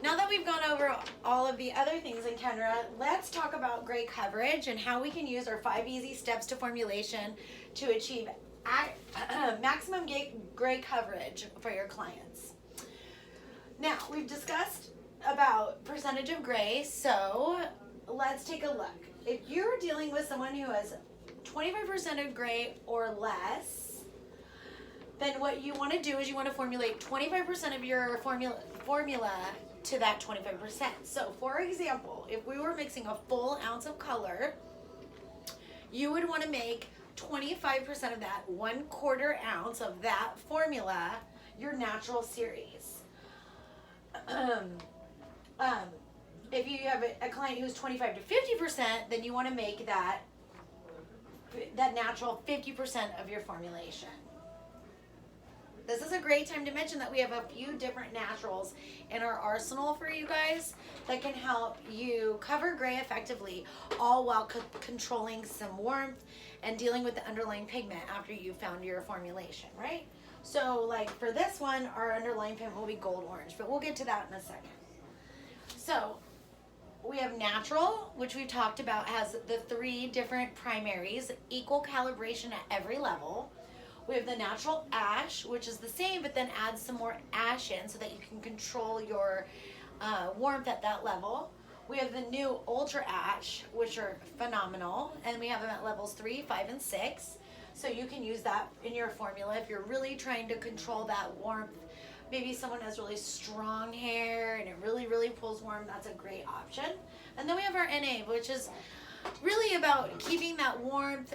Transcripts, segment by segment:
Now that we've gone over all of the other things in Kenra, let's talk about gray coverage and how we can use our 5 easy steps to formulation to achieve maximum gray coverage for your clients. Now, we've discussed about percentage of gray, so let's take a look. If you're dealing with someone who has 25% of gray or less, then what you want to do is you want to formulate 25% of your formula to that 25%. So for example, if we were mixing a full ounce of color, you would want to make 25% of that 1/4 ounce of that formula your natural series. If you have a client who's 25 to 50%, then you want to make that natural 50% of your formulation. This is a great time to mention that we have a few different naturals in our arsenal for you guys that can help you cover gray effectively, all while controlling some warmth and dealing with the underlying pigment after you found your formulation, right? So like for this one, our underlying pigment will be gold orange, but we'll get to that in a second. So we have natural, which we've talked about, has the 3 different primaries, equal calibration at every level. We have the natural ash, which is the same, but then adds some more ash in so that you can control your warmth at that level. We have the new ultra ash, which are phenomenal, and we have them at levels 3, 5, and 6. So you can use that in your formula if you're really trying to control that warmth. Maybe someone has really strong hair and it really, really pulls warm. That's a great option. And then we have our NA, which is really about keeping that warmth,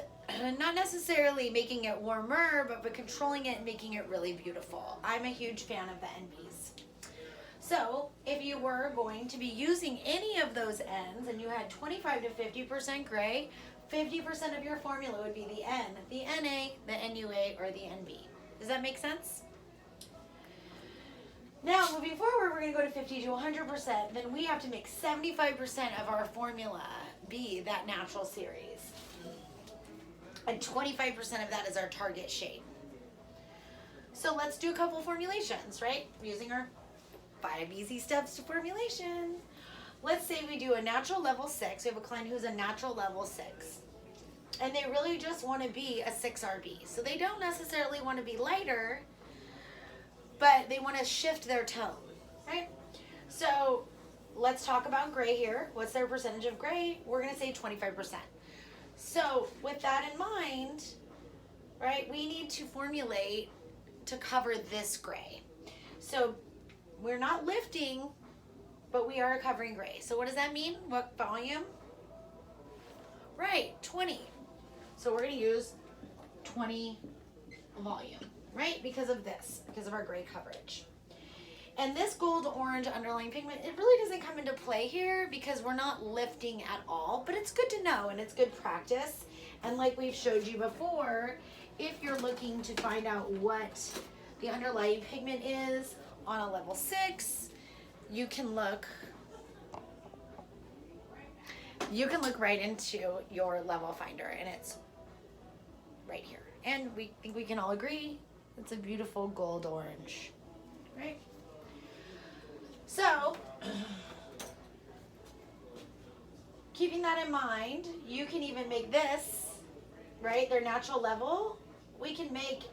not necessarily making it warmer, but controlling it and making it really beautiful. I'm a huge fan of the NBs. So if you were going to be using any of those Ns and you had 25 to 50% gray, 50% of your formula would be the N, the NA, the NUA, or the NB. Does that make sense? Now, moving forward, we're going to go to 50 to 100%. Then we have to make 75% of our formula be that natural series. And 25% of that is our target shade. So let's do a couple formulations, right? Using our 5 easy steps to formulation. Let's say we do a natural level 6. We have a client who's a natural level 6. And they really just want to be a 6 RB. So they don't necessarily want to be lighter, but they want to shift their tone, right? So let's talk about gray here. What's their percentage of gray? We're going to say 25%. So with that in mind, right, we need to formulate to cover this gray. So we're not lifting, but we are covering gray. So what does that mean? What volume? Right, 20. So we're going to use 20 volume, right? Because of this, because of our gray coverage. And this gold orange underlying pigment, it really doesn't come into play here because we're not lifting at all, but it's good to know and it's good practice. And like we've showed you before, if you're looking to find out what the underlying pigment is on a level 6, you can look right into your level finder and it's right here. And we think we can all agree it's a beautiful gold orange, right? So, keeping that in mind, you can even make this, right, their natural level. We can make,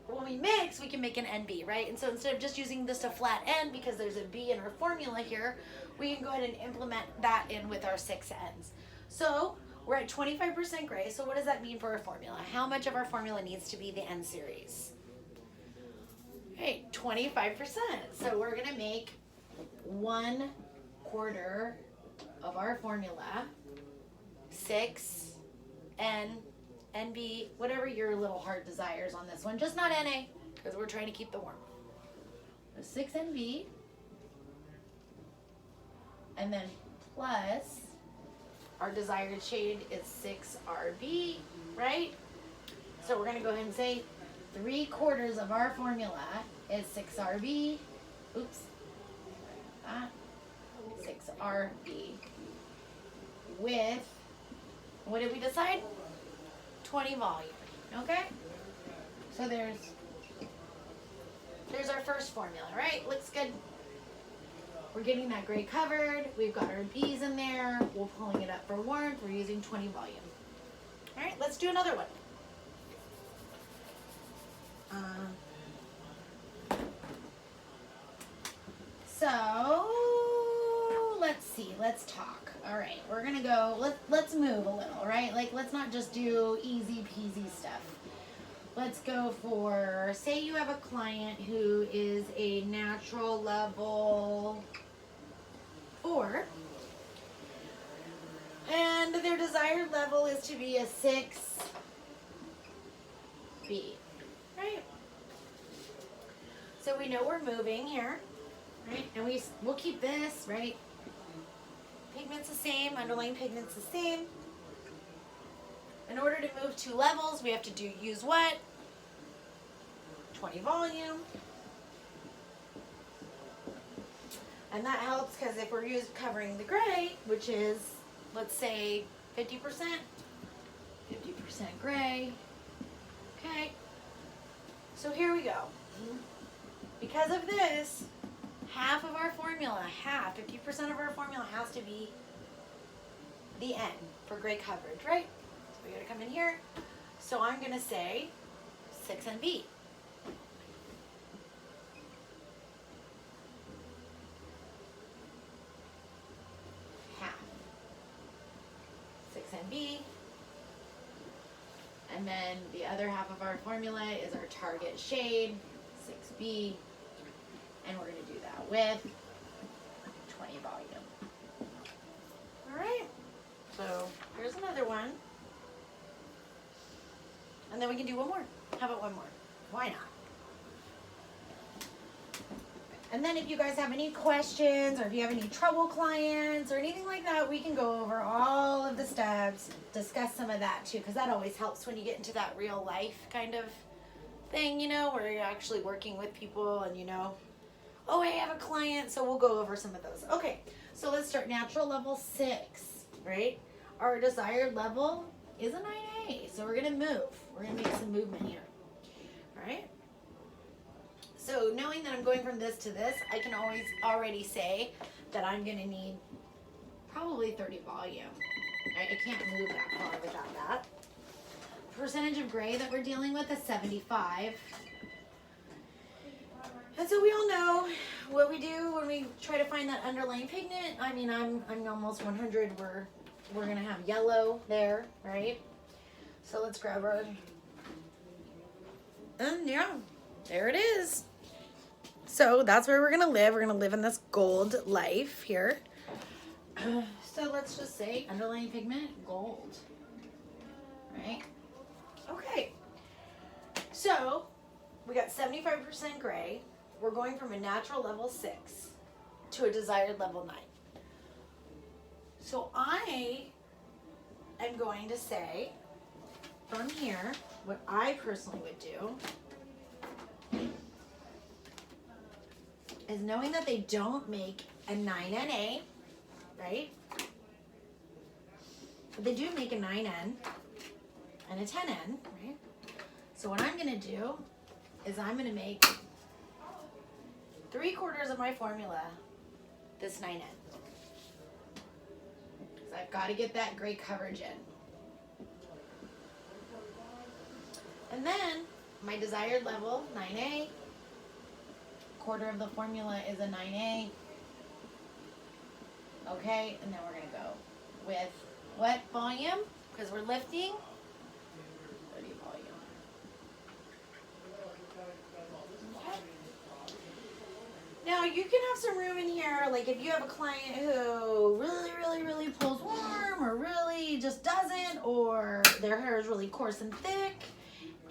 when we mix, we can make an NB, right? And so instead of just using just a flat N because there's a B in our formula here, we can go ahead and implement that in with our 6 Ns. So we're at 25% gray, so what does that mean for our formula? How much of our formula needs to be the N series? Okay, 25%. So we're gonna make 1/4 of our formula, 6 N, NB, whatever your little heart desires on this one, just not NA, because we're trying to keep the warmth. So 6 NB, and then plus our desired shade is 6 RB, right? So we're gonna go ahead and say 3/4 of our formula is 6 RB. Oops. 6 RB with, what did we decide? 20 volume, okay? So there's our first formula, right? Looks good. We're getting that gray covered. We've got our bees in there. We're pulling it up for warmth. We're using 20 volume. All right, let's do another one. So let's see, let's talk. All right, we're gonna go, let's move a little, right? Like, let's not just do easy peasy stuff. Let's go for, say you have a client who is a natural level 4, and their desired level is to be a 6B, right? So we know we're moving here, right? And we'll keep this, right? Pigment's the same, underlying pigment's the same. In order to move 2 levels, we have to use what? 20 volume. And that helps because if we're covering the gray, which is, let's say, 50%, 50% gray. Okay. So here we go. Because of this, half of our formula, 50% of our formula has to be the N for gray coverage, right? So we gotta come in here. So I'm gonna say 6NB. Half. 6NB. And then the other half of our formula is our target shade, 6B. And we're going to do that with 20 volume. All right. So here's another one. And then we can do one more. How about one more? Why not? And then if you guys have any questions or if you have any trouble clients or anything like that, we can go over all of the steps, discuss some of that too, because that always helps when you get into that real life kind of thing, you know, where you're actually working with people and, you know, oh, I have a client, so we'll go over some of those. Okay, so let's start natural level 6, right? Our desired level is a 9A, so we're gonna move. We're gonna make some movement here, all right? So knowing that I'm going from this to this, I can always already say that I'm gonna need probably 30 volume, right? I can't move that far without that. Percentage of gray that we're dealing with is 75. And so we all know what we do when we try to find that underlying pigment. I mean, I'm almost 100. We're gonna have yellow there, right? So let's grab our, and yeah, there it is. So that's where we're gonna live. We're gonna live in this gold life here. So let's just say underlying pigment, gold, right? Okay. So we got 75% gray. We're going from a natural level 6 to a desired level 9. So I am going to say from here, what I personally would do is knowing that they don't make a 9NA, right? But they do make a 9N and a 10N, right? So what I'm gonna do is I'm gonna make 3/4 of my formula this 9N. Because I've got to get that gray coverage in. And then my desired level, 9A. 1/4 of the formula is a 9A. Okay, and then we're going to go with what volume? Because we're lifting 30 volume. Now you can have some room in here, like if you have a client who really pulls warm or really just doesn't, or their hair is really coarse and thick,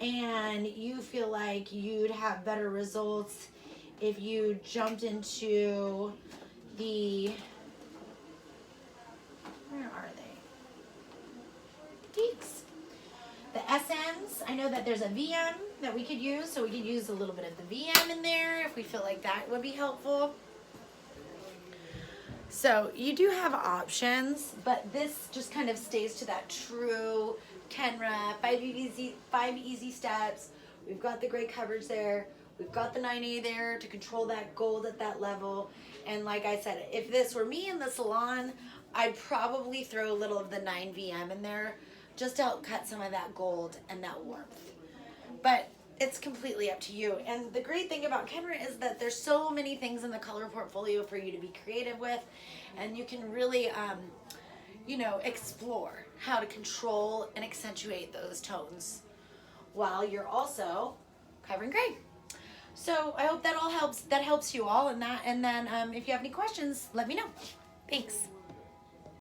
and you feel like you'd have better results if you jumped into the, where are they? Peaks. The SMs, I know that there's a VM that we could use, so we could use a little bit of the VM in there if we feel like that would be helpful. So you do have options, but this just kind of stays to that true Kenra, 5 easy steps. We've got the gray coverage there. We've got the 9A there to control that gold at that level. And like I said, if this were me in the salon, I'd probably throw a little of the 9VM in there just to help cut some of that gold and that warmth. But it's completely up to you. And the great thing about Kenra is that there's so many things in the color portfolio for you to be creative with, and you can really, explore how to control and accentuate those tones while you're also covering gray. So I hope that all helps. That helps you all, and then if you have any questions, let me know. Thanks.